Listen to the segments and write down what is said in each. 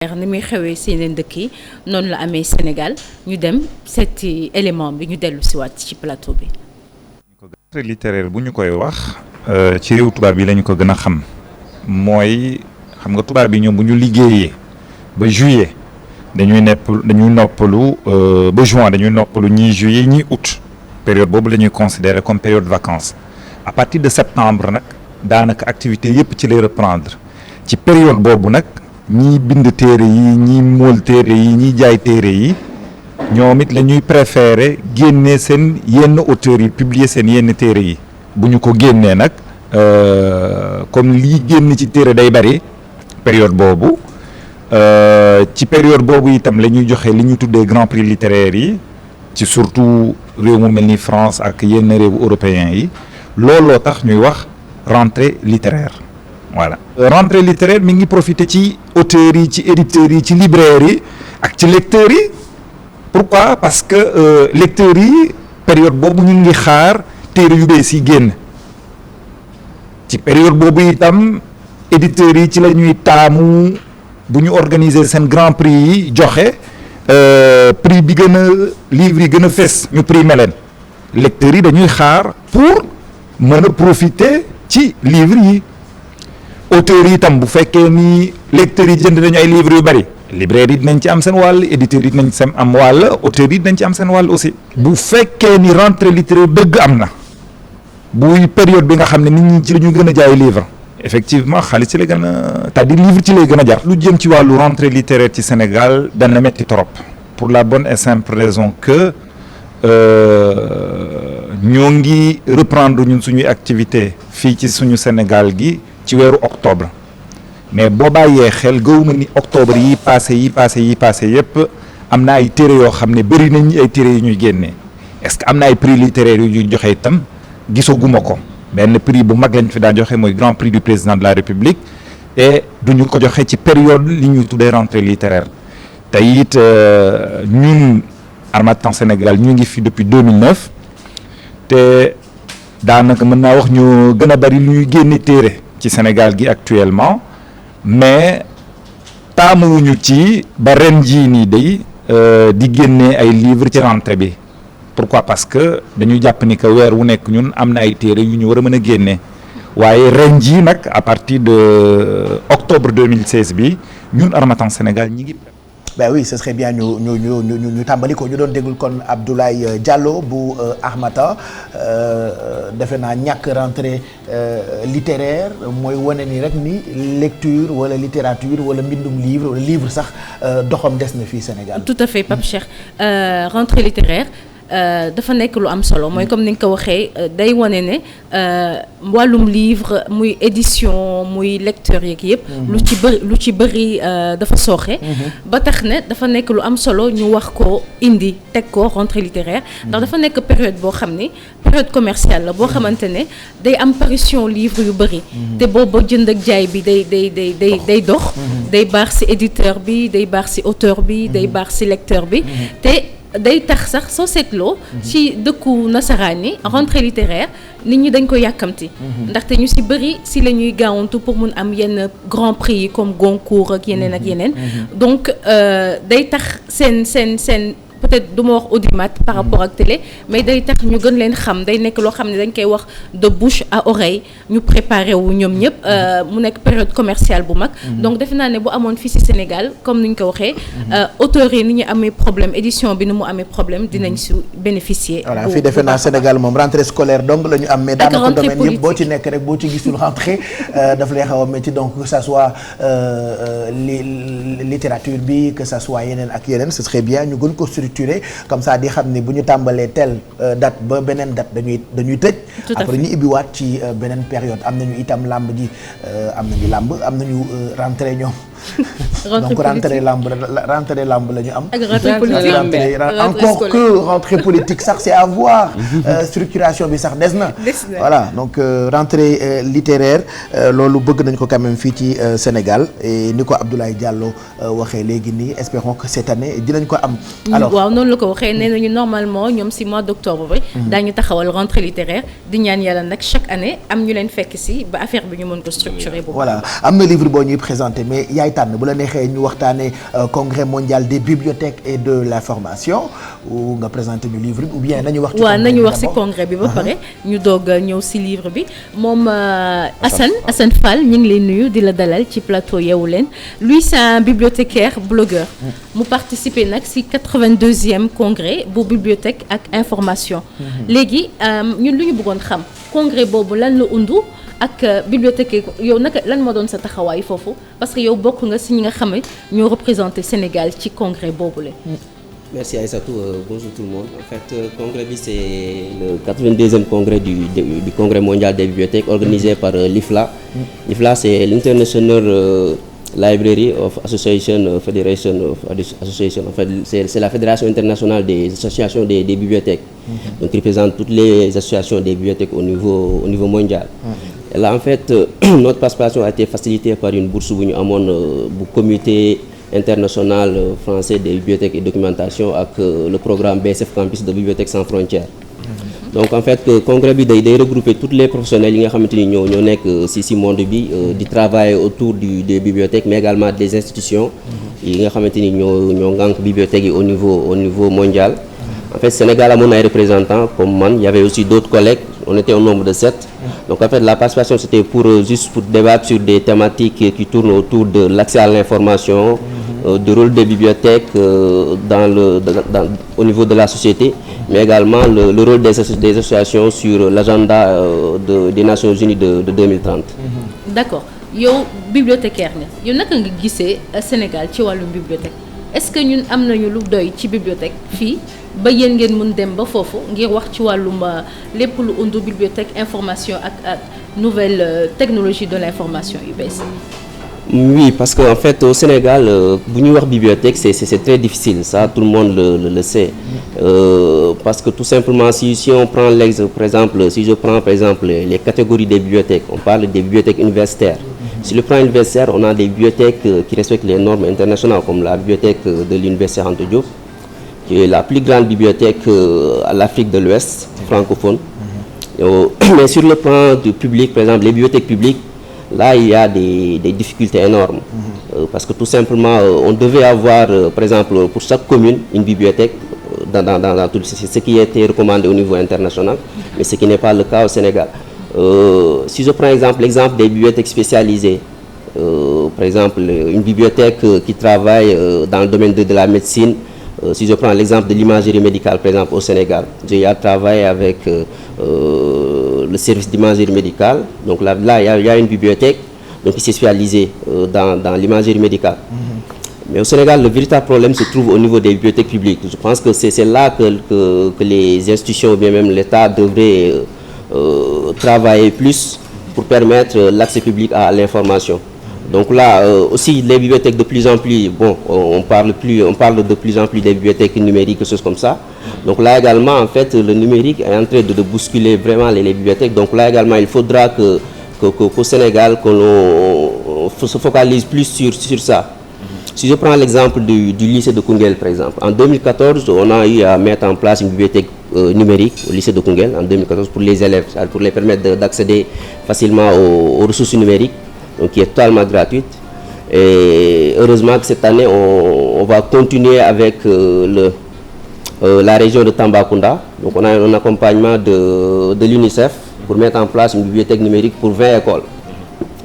ni muy xewee si yeneen dëkk yi noonu la amee Sénégal ñu dem seeti élément bi ñu dellu si waat ci plateau bi. rentrée littéraire bu ñu koy wax ci réew tubaab yi lañu ko gën a xam mooy xam nga tubaab yi ñoom bu ñu liggéeyee ba juillet dañuy noppalu ba juin dañuy noppalu ñii juillet ñii août période boobu la ñuy considérer comme période vacances à partir de septembre nag daanaka activité yépp ci lay reprendre ci période boobu nag ñii bind téere yi ñii mool téere yi ñii jaay téere yi ñoom it la ñuy préférer génne seen yenn auteurs yi publier seen yenn téere yi bu ñu ko génnee nag comme lii génn ci téere day bari période boobu ci période boobu itam la ñuy joxe li ñu tuddee grand prix littéraire yi ci surtout réew mu mel ni France ak yenn réewu européens yi looloo tax ñuy wax rentrée littéraire voilà. rentrée littéraire mi ngi profité ci auteurs yi ci éditeurs yi ci libraires yi ak ci lecteurs yi pourquoi parce que lecteurs yi période boobu ñu ngi xaar téere yu bees yi génn ci période boobu itam éditeurs yi ci la ñuy taamu bu ñu organiser seen grand prix yi joxe prix bi gën a livre yi gën a fës ñu primé leen lecteurs yi dañuy xaar pour mën a profiter ci livre yi auteurs yi itam bu fekkee ni lecteurs yi jënd nañu ay livres yu bari libraires yi dinañ ci am seen wàll éditeurs yi dinañ ci am wàll auteurs yi dinañ ci am seen wàll aussi. bu fekkee ni rentrée littéraire dëgg am na buy période bi nga xam ne nit ñi ci la ñu gën a jaay livre effectivement xaalis ci lay gën a c'est-à-dire livre ci lay gën a jar. lu jëm ci wàllu rentrée littéraire ci Sénégal dana metti trop pour la bonne et simple raison que ñoo ngi reprendre ñun suñuy activité fii ci suñu Sénégal gi ci weeru octobre. mais boo bàyyee xel gëwuma ni octobre yi passé yëpp am na ay téere yoo xam ne bëri nañ ay téere yu ñuy génnee est-ce que am na ay prix littéraires yu ñuy joxe itam gisaguma ko benn prix bu mag lañ fi daan joxe mooy grand prix du président de la République et duñu ko joxe ci période li ñuy tuddee rentrée littéraire te it ñun Harmattan Sénégal ñu ngi fi depuis 2009 te daanaka mën naa wax ñu gën a bëri lu ñuy génne téere ci Sénégal gi actuellement. mais taamuwuñu ci ba ren jii nii day di génnee ay livres ci rentrée bi pourquoi parce que dañu jàpp ni que weer wu nekk ñun am na ay téere yu ñu war a mën a génnee waaye ren jii nag à partir de octobre 2016 bi ñun Harmattan Sénégal ñi ngi. ben oui ce serait bien ñu tàmbali ko ñu doon déglu kon Abdoulaye Diallo bu Harmattan defe naa ñàkk rentrée littéraire mooy wane ni rek ni lecture wala littérature wala mbindum livre wala livre sax doxam des na fii Sénégal. tout à fait Pape Cheikh rentrée littéraire dafa nekk lu am solo mooy comme ni nga ko waxee day wane ne wàllum livre muy édition muy lecteur yeeg yëpp. lu ci bëri dafa sooxe. ba tax ne dafa nekk lu am solo ñu wax ko indi teg ko rentrée littéraire ndax dafa nekk période boo xam ni période commerciale la boo xamante ne day am parution livre yu bëri. te boobu jënd ak jaay bi day dox. day baax ci éditeur bi day baax ci auteur bi day baax ci lecteur bi te. day tax sax soo seetloo ci dëkku nasaraan yi rentrée littéraire nit ñi dañ ko yàkkamti ndaxte ñu ci bëri ci la ñuy gaawantu pour mun am yenn grand prix yi comme Goncourt ak yeneen donc day tax seen peut-être du ma wax audimat par rapport ak télé mais day tax ñu gën leen xam day nekk loo xam ne dañ koy wax de bouche à oreille ñu préparé wu ñoom ñëpp mu nekk période commerciale bu mag donc defe naa ne bu amoon fii ci Sénégal comme ni ñu ko waxee auteurs yi ni ñu amee problème édition bi ni mu amee problème dinañ ci bénéficier. voilà fii defe naa Sénégal moom rentrée scolaire donc la ñu am mais daanaka domaine yëpp boo ci nekk rek boo ci gisul rentrée daf lay xaw a métti donc que ça soit littérature bi que ça soit yeneen ak yeneen ce serait bien ñu gën ko comme ça di xam ni bu ñu tàmbalee telle date ba beneen date dañuy tëj après ñu ibbiwaat ci beneen période am nañu itam làmb ji am nañu rentrée ñoom donc rentrée làmb la ñu am ak encore que rentrée politique sax c'est à voir structuration bi sax des na voilà donc rentrée littéraire loolu bëgg nañ ko quand même fii ci Sénégal et ni ko Abdoulaye Diallo waxee léegi nii espérons que cette année dinañ ko am alors waaw noonu la ko waxee nee nañu normalement ñoom ci mois d'octobre bi daañu taxawal rentrée littéraire di ñaan yàlla nag chaque année am ñu leen fekk ci ba affaire bi ñu mën ko structurer boobu voilà am na livre boo ñuy présenté mais yaay tànn bu la neexee ñu waxtaanee congrès mondial des bibliothèques et de l'information ou nga présenter ñu livre bi ou bien nañu wax. nañu wax ci congrès bi ba pare ñu doog ñëw ci livre bi moom Assane Fall ñu ngi lay nuyu di la dalal ci plateau Yeewu Leen lui c'est un bibliothécaire blogueur mu participer nag ci 82e congrès bu bibliothèque ak information léegi ñun lu ñu bëggoon xam congrès boobu lan la undu ak bibliothèque yow naka lan moo doon sa taxawaay foofu parce que yow bokk nga ci ñi nga xam ne ñoo représenté Sénégal ci congrès boobule. Merci Aïssatou, bonjour tout le monde. En fait, congrès bi c'est le 82e congrès du congrès mondial des bibliothèques organisé par l'IFLA. l'IFLA c'est l'International Library of Association Federation of Association. En fait, c'est la fédération internationale des associations des bibliothèques. Donc, qui représente toutes les associations des bibliothèques au niveau mondial. Et là, en fait, notre participation a été facilitée par une bourse bu ñu amoon bu comité international français des bibliothèques et documentation ak le programme BSF Campus de Bibliothèques sans frontières. Donc en fait congrès bi day regrouper tous les professionnels yi nga xamante ni ñoo nekk ci monde bi di travailler autour des bibliothèques mais également des institutions yi nga xamante ni ñoo ngànk bibliothèques yi au niveau mondial. En fait Sénégal amoon ay représentants comme man, il y avait aussi d'autres collègues, on était au nombre de 7. Donc en fait la participation c'était pour débattre sur des thématiques qui tournent autour de l'accès à l'information, du rôle des bibliothèques au niveau de la société, mais également le rôle des associations sur l'agenda des Nations Unies de 2030. D'accord. Yow bibliothécaire nga yow naka nga gisee Sénégal ci wàllum bibliothèque est-ce que ñun am nañu lu doy ci bibliothèque fii ba yéen ngeen mën dem ba foofu ngir wax ci wàllum lépp lu undu bibliothèque information ak nouvelle technologie de l'information yu bees. Oui, parce qu'en fait au Sénégal bu ñuy wax bibliothèque c'est très difficile, ça tout le monde le sait. Parce que tout simplement si on prend l'exemple, par exemple si je prends par exemple les catégories des bibliothèques, on parle des bibliothèques universitaires. Sur le plan universitaire, on a des bibliothèques qui respectent les normes internationales comme la bibliothèque de l'université Anta Diop, qui est la plus grande bibliothèque à l'Afrique de l'Ouest francophone. Mais sur le plan du public, par exemple les bibliothèques publiques, là il y a des difficultés énormes parce que tout simplement on devait avoir par exemple pour chaque commune une bibliothèque dans tout ce qui a été recommandé au niveau international, mais ce qui n'est pas le cas au Sénégal. Si je prends l'exemple des bibliothèques spécialisées, par exemple une bibliothèque qui travaille dans le domaine de la médecine, si je prends l'exemple de l'imagerie médicale par exemple au Sénégal, j'ai travaillé avec le service d'imagerie médicale, donc là il y a une bibliothèque donc qui s'est spécialisée dans l'imagerie médicale. Mais au Sénégal le véritable problème se trouve au niveau des bibliothèques publiques. Je pense que c'est là que les institutions ou bien même l'État devraient travailler plus pour permettre l'accès public à l'information. Donc là aussi les bibliothèques de plus en plus, on parle de plus en plus des bibliothèques numériques, choses comme ça. Donc là également en fait le numérique est en train de bousculer vraiment les bibliothèques. Donc là également il faudra qu'au Sénégal qu'on se focalise plus sur ça. Si je prends l'exemple du lycée de Koungheul par exemple, en 2014 on a eu à mettre en place une bibliothèque numérique au lycée de Koungheul en 2014 pour les élèves, pour les permettre d'accéder facilement aux ressources numériques, donc qui est totalement gratuite. Et heureusement que cette année on va continuer avec la région de Tambacounda. Donc on a un accompagnement de l'UNICEF pour mettre en place une bibliothèque numérique pour 20 écoles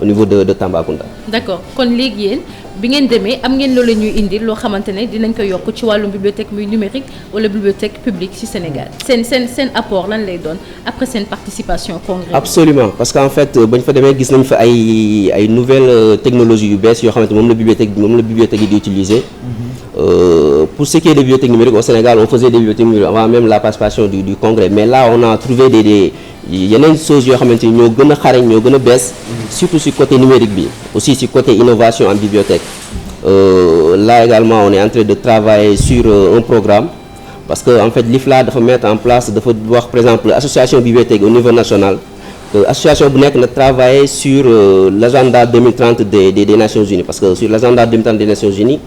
au niveau de Tambacounda. D'accord. Kon léegi yéen bi ngeen demee am ngeen loolu ñuy indi loo xamante ne dinañ ko yokk ci wàllum bibliothèque muy numérique wala bibliothèque publique ci Sénégal seen apport lan lay doon après seen participation congrès. Absolument, parce qu'en fait ba ñu fa demee gis nañ fa ay nouvelles technologies yu bees yoo xamante moom la bibliothèque yi di utiliser. Pour ce qui est des bibliothèques numériques au Sénégal on faisait des bibliothèques numériques avant même la participation du congrès, mais là on a trouvé yeneen choses yoo xamante ni ñoo gën a xarañ ñoo gën a bees surtout si côté numérique bi, aussi si côté innovation en bibliothèque. Là également on est en train de travailler sur un programme parce que en fait l'IFLA dafa mettre en place dafa wax par exemple association bibliothèque au niveau national, association bu nekk na travailler sur l'agenda 2030 des Nations Unies, parce que sur l'agenda 2030 des Nations Unies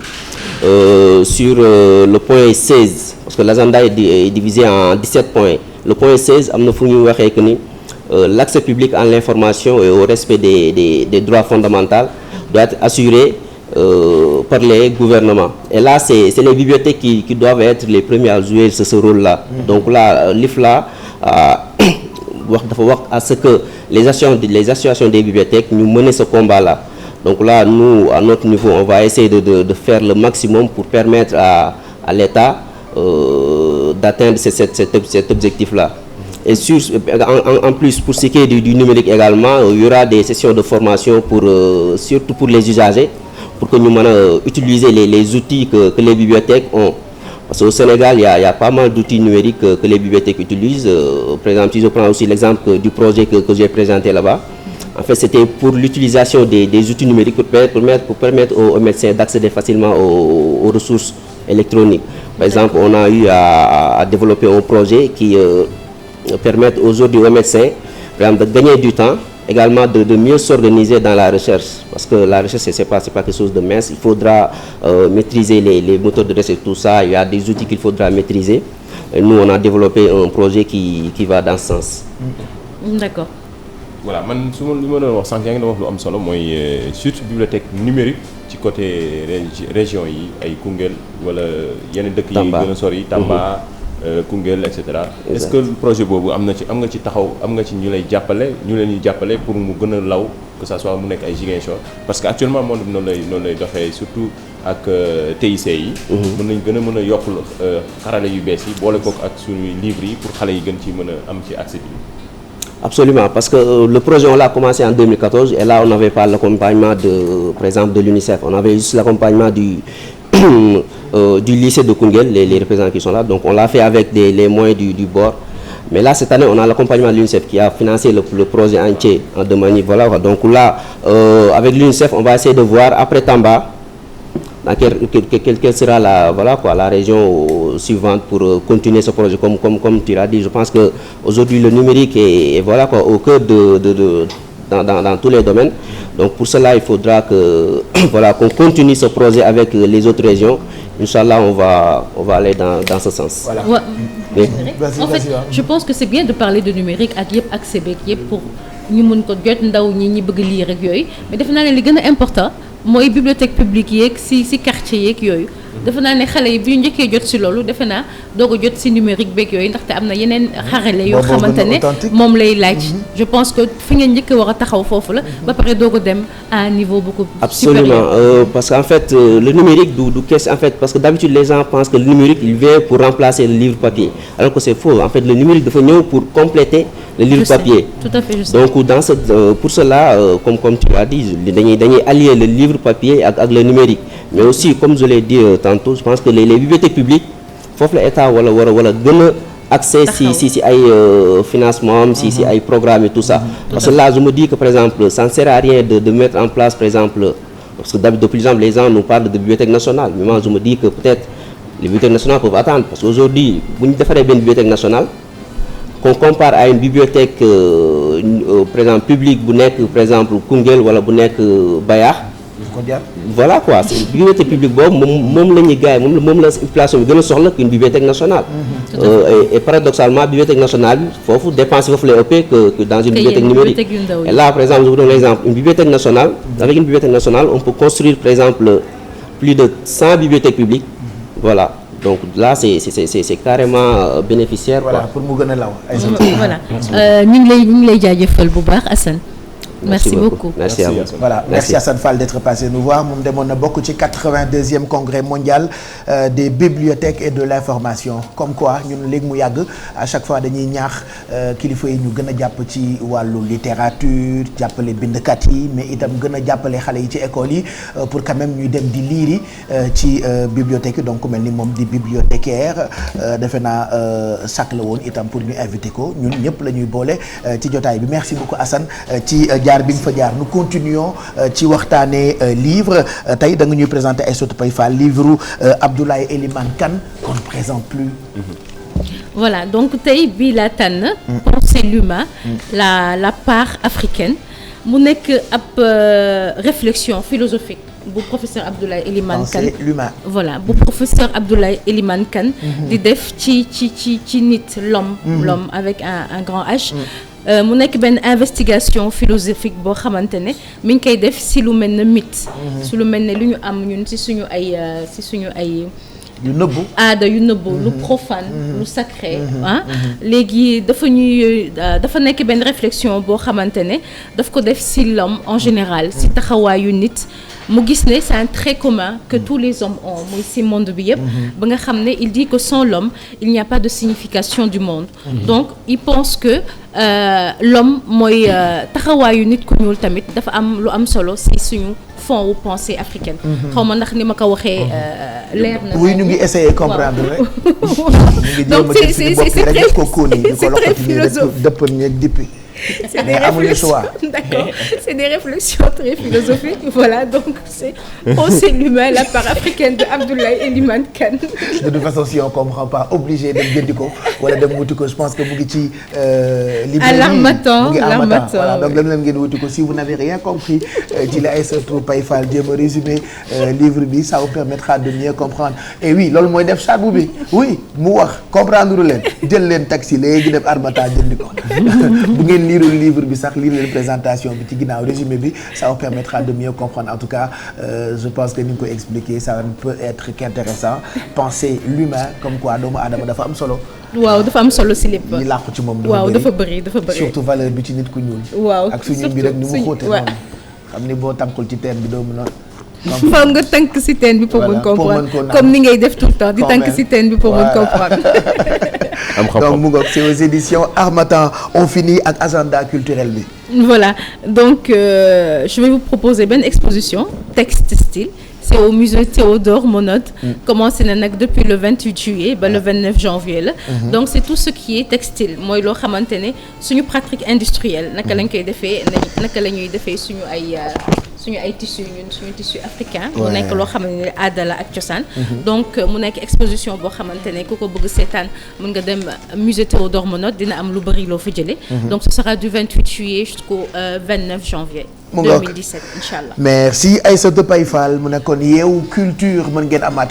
sur le point 16, parce que l'agenda est divisé en 17 points. Le point 16 am na fu ñuy waxee que ni l'accès public à l'information et au respect des droits fondamentaux doit être assuré par les gouvernements. Et là, c'est les bibliothèques qui doivent être les premiers à jouer ce rôle-là. Donc là, l'IFLA dafa wax à ce que les associations des bibliothèques ñu mener ce combat-là. Donc là, nous, à notre niveau, on va essayer de faire le maximum pour permettre à l'État d'atteindre cet objectif-là. Et en plus, pour ce qui est du numérique également, il y aura des sessions de formation surtout pour les usagers, pour que nous puissions utiliser les outils que les bibliothèques ont. Parce qu'au Sénégal, il y a pas mal d'outils numériques que les bibliothèques utilisent. Par exemple, si je prends aussi l'exemple du projet que j'ai présenté là-bas, en fait, c'était pour l'utilisation des outils numériques pour permettre aux médecins d'accéder facilement aux ressources électroniques. Par exemple, on a eu à développer un projet qui permet aujourd'hui aux médecins, par exemple, de gagner du temps, également de mieux s'organiser dans la recherche. Parce que la recherche, c'est pas quelque chose de mince. Il faudra maîtriser les moteurs de recherche, tout ça. Il y a des outils qu'il faudra maîtriser. Et nous, on a développé un projet qui va dans ce sens. D'accord. Voilà, man su ma li ma doon wax sànq yaa ngi doon wax lu am solo mooy surtout bibliothèque numérique ci côté région yi ay Koungheul wala yenn dëkk yi gën a sori Tamba Koungheul et cetera. Est-ce que projet boobu am nga ci taxaw am nga ci ñu leen di jàppale pour mu gën a law que ça soit mu nekk ay Ziguinchor parce que actuellement monde bi noonu lay doxee surtout ak TIC yi. mën a yokk xarale yu bees yi boole kook ak suñuy livres yi pour xale yi gën ci mën a am ci accès bi. Absolument, parce que le projet, on l'a commencé en 2014 et là, on n'avait pas l'accompagnement par exemple, de l'UNICEF. On avait juste l'accompagnement du lycée de Koungheul, les représentants qui sont là. Donc, on l'a fait avec les moyens du bord. Mais là, cette année, on a l'accompagnement de l'UNICEF qui a financé le projet entier en deux manières. Voilà. Donc là, avec l'UNICEF, on va essayer de voir après Tamba, dans quelle sera la région suivante pour continuer ce projet comme tu l'as dit. Je pense que aujourd'hui le numérique est au cœur dans tous les domaines. Donc pour cela il faudra qu'on continue ce projet avec les autres régions. Inch'Allah, on va aller dans ce sens. Voilà. Ouais. Oui. En fait, je pense que c'est bien de parler de numérique ak yëpp accès beeg yëpp pour ñu mën ko jot ndaw ñi bëgg lire rek yooyu mais defe naa ne li gën a important mooy bibliothèque publique yeeg si quartier yeeg yooyu defe naa ne xale yi bi ñu njëkkee jot si loolu defe naa doog a jot si numérique beeg yooyu ndaxte am na yeneen xarale yoo xamante ne moom lay laaj. Je pense que fi ngeen njëkk war a taxaw foofu la ba pare doog a dem à un niveau beaucoup supérieur. Absolument, parce qu'en fait le numérique du question en fait parce que d'habitude les gens pensent que le numérique il vient pour remplacer le livre papier alors que c'est faux. En fait le numérique dafa ñëw pour compléter le livre papier. Tout à fait, je sais. Donc pour cela comme tu l'as dit dañuy allier le livre papier ak le numérique mais aussi comme je l'ai dit tantôt je pense que les bibliothèques publiques foofu la état wala gën a accès si ay financement si ay programmes et tout ça parce que là je me dis que par exemple ça ne sert à rien de mettre en place par exemple parce que d'habitude par exemple les gens nous parlent de bibliothèque nationale mais moi je me dis que peut-être les bibliothèques nationales peuvent attendre parce qu'aujourd'hui bu ñu defaree benn bibliothèque nationale qu'on compare à une bibliothèque par exemple publique bu nekk par exemple Koungheul wala bu nekk Bayakh voilà quoi c'est bibliothèque publique boobu moom la ñuy gars yi moom la population bi gën a soxla qu'une bibliothèque nationale et paradoxalement bibliothèque nationale bi foofu dépense foofu lay ëppee que dans une bibliothèque numérique et là par exemple je vous donne l'exemple une bibliothèque nationale avec une bibliothèque nationale on peut construire par exemple plus de 100 bibliothèques publiques voilà donc là c'est carrément bénéficiaire voilà quoi. pour mu gën a law voilà ñu ngi lay jaajëfal bu baax Assane. Merci beaucoup. Merci à vous. Voilà, merci Assane Fall d'être passé nous voir moom demoon na bokk ci 82e congrès mondial des bibliothèques et de l'information comme quoi ñun léegi mu yàgg à chaque fois dañuy ñaax kilifa yi ñu gën a jàpp ci wàllu littérature jàppale bindkat yi mais itam gën a jàppale xale yi ci école yi pour quand même ñuy dem di liiri ci bibliothèque yi donc ku mel ni moom di bibliothécaire defe naa sac la woon itam pour ñu inviter ko ñun ñëpp la ñuy boole ci jotaay bi merci beaucoup Assane ci jaar bi nga fa jaar nous continuons ci waxtaanee livre tey da nga ñuy présenter Aïssatou Paye Fall livre Abdoulaye Elimane Kane qu'on ne présente plus. Voilà donc tey bii laa tànn. Penser l'humain la part africaine mu nekk ab réflexion philosophique bu professeur Abdoulaye Elimane Kane Penser l'humain. voilà bu professeur Abdoulaye Elimane Kane di def ci nit l'homme avec un grand H. mu nekk benn investigation philosophique boo xamante ne mi ngi koy def si lu mel ne mythe. si lu mel ne lu ñu am ñun si suñu ay yu nëbbu aada yu nëbbu lu profane lu sacré léegi dafa nekk benn réflexion boo xamante ne daf ko def si l'homme en général si taxawaayu nit mu gis ne c'est un trait commun que tous les hommes ont muy si monde bi yëpp ba nga xam ne il dit que sans l'homme il n'y a pas de signification du monde donc il pense que l'homme mooy taxawaayu nit ku ñuul tamit dafa am lu am solo si suñu fond wu pensée africaine xaw ma ndax ni ma ko waxee leer na oui ñu ngi essayer comprendre rek donc c'est très philosophique c'est des réflexions, d'accord. C'est des réflexions très philosophiques, voilà. Donc c'est penser l'humain, la part africaine de Abdoulaye Elimane Kane. De toute façon, si on comprend pas, obligé dem jëndi ko wala dem wuti ko, je pense que mu ngi ci librairie. L'Harmattan, voilà. Donc dem leen ngeen wuti ko. Si vous n'avez rien compris ci la Aïssatou Paye Fall jéem a résumé livre bi, ça vous permettra de mieux comprendre. Et oui, loolu mooy def charbu bi. Oui, mu wax comprendre leen jël leen taxi léegi dem Harmattan jëndi ko. Bu ngeen lire livre bi sax lire leen présentation bi ci ginnaaw résumé bi ça vous permettra de mieux comprendre en tout cas je pense que ni nga koy expliquer ça ne peut être qu'intéressant penser l'humain comme quoi doomu aadama dafa am solo. waaw dafa am solo si lépp. ñi làqu ci moom dafa bëri surtout valeur bi ci nit ku ñuul. waaw ak suñu bi rek ni mu xóote noonu xam ni boo tànkul ci teen bi doo mën a. foog nga tànk si teen bi pour mën comprendre comme ni ngay def tout le temps di tànk si teen bi pour mën comprendre. donc mu ngoog c'est aux éditions Harmattan on finit ak agenda culturel bi. Voilà donc je vais vous proposer benn exposition texte style c'est au musée Théodore Monod. Commencé na nag depuis le 28 juillet ba le 29 janvier la. Donc c'est tout ce qui est textile mooy loo xamante ne suñu pratique industrielle naka lañ koy defee naka la ñuy defee suñu ay tissus ñun suñu tissu africain. mu nekk loo xam ne aada la ak cosaan. donc mu nekk exposition boo xamante ne ku ko bëgg seetaan mën nga dem musée Théodore Monod dina am lu bëri loo fa jëlee. donc ce sera du 28 juillet jusqu'au 29 janvier. 2017 incha allah. Merci Aïssatou Paye Fall mu nekkoon Yeewu Culture mën ngeen amaat